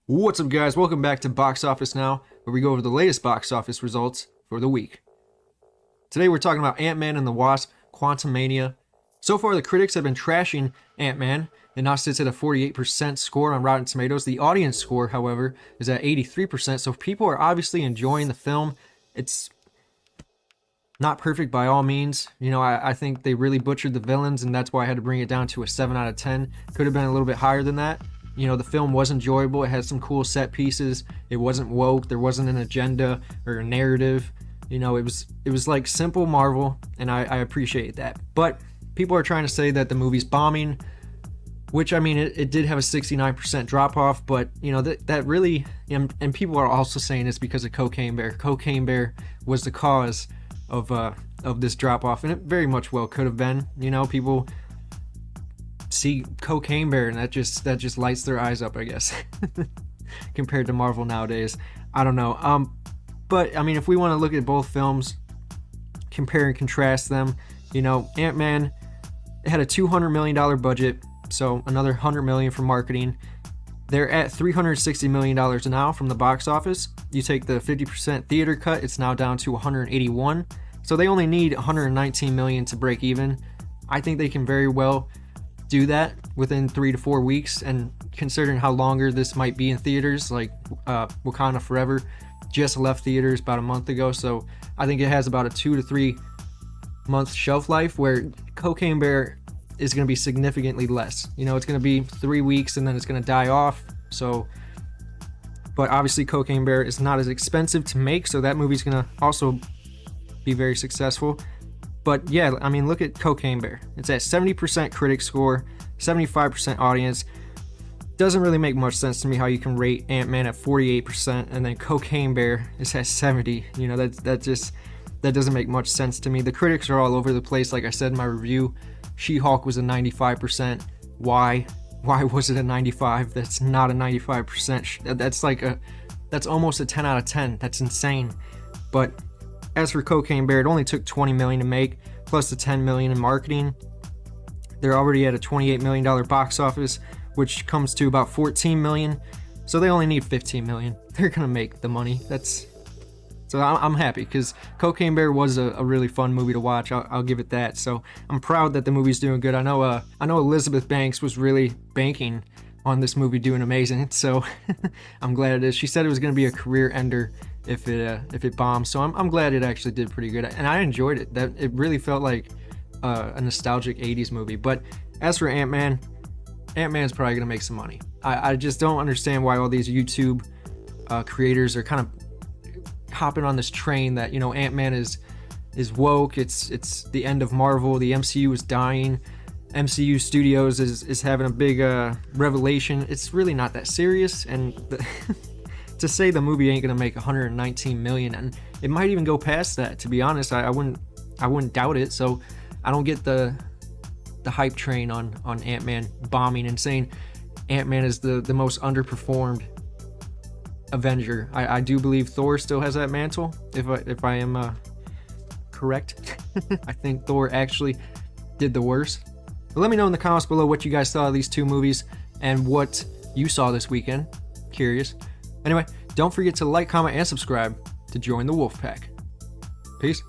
What's up, guys? Welcome back to Box Office Now, where we go over the latest box office results for the week. Today we're talking about Ant-Man and the Wasp: Quantumania. So far, the critics have been trashing Ant-Man. It now sits at a 48% score on Rotten Tomatoes. The audience score, however, is at 83%, so people are obviously enjoying the film. It's not perfect by all means. You know, I think they really butchered the villains, and that's why I had to bring it down to a 7 out of 10. Could have been a little bit higher than that. You know, the film was enjoyable. It had some cool set pieces. It wasn't woke. There wasn't an agenda or a narrative. You know, it was like simple Marvel, and I appreciate that. But people are trying to say that the movie's bombing, which, I mean, it did have a 69% drop off, but, you know, that really, and people are also saying it's because of Cocaine Bear. Cocaine Bear was the cause of this drop off, and it very much well could have been. You know, people see Cocaine Bear and that just lights their eyes up, I guess. Compared to Marvel nowadays, I don't know. But I mean, if we want to look at both films, compare and contrast them, you know, Ant-Man had a $200 million budget, so another $100 million for marketing. They're at $360 million now from the box office. You take the 50% theater cut, it's now down to 181. So they only need 119 million to break even. I think they can very well do that within 3 to 4 weeks, and considering how longer this might be in theaters, like Wakanda Forever just left theaters about a month ago, so I think it has about a 2 to 3 month shelf life, where Cocaine Bear is going to be significantly less. You know, it's going to be 3 weeks and then it's going to die off. So, but obviously Cocaine Bear is not as expensive to make, so that movie's going to also be very successful. But yeah, I mean, look at Cocaine Bear. It's at 70% critic score, 75% audience. Doesn't really make much sense to me how you can rate Ant-Man at 48% and then Cocaine Bear is at 70. You know, that doesn't make much sense to me. The critics are all over the place. Like I said in my review, She-Hulk was a 95%. Why was it a 95? That's not a 95%. That's almost a 10 out of 10. That's insane. But as for Cocaine Bear, it only took $20 million to make, plus the $10 million in marketing. They're already at a $28 million box office, which comes to about $14 million. So they only need $15 million. They're gonna make the money. So I'm happy, because Cocaine Bear was a really fun movie to watch. I'll give it that. So I'm proud that the movie's doing good. I know Elizabeth Banks was really banking on this movie doing amazing. So I'm glad it is. She said it was going to be a career ender if it bombed. So I'm glad it actually did pretty good, and I enjoyed it. That it really felt like a nostalgic 80s movie. But as for Ant-Man's probably going to make some money. I just don't understand why all these YouTube creators are kind of hopping on this train that, you know, Ant-Man is woke. It's the end of Marvel. The MCU is dying. MCU Studios is having a big revelation. It's really not that serious, and to say the movie ain't gonna make 119 million, and it might even go past that, to be honest, I wouldn't doubt it. So I don't get the hype train on Ant-Man bombing and saying Ant-Man is the most underperformed Avenger. I do believe Thor still has that mantle, if I am correct. I think Thor actually did the worst. But let me know in the comments below what you guys thought of these two movies and what you saw this weekend. Curious. Anyway, don't forget to like, comment, and subscribe to join the Wolf Pack. Peace.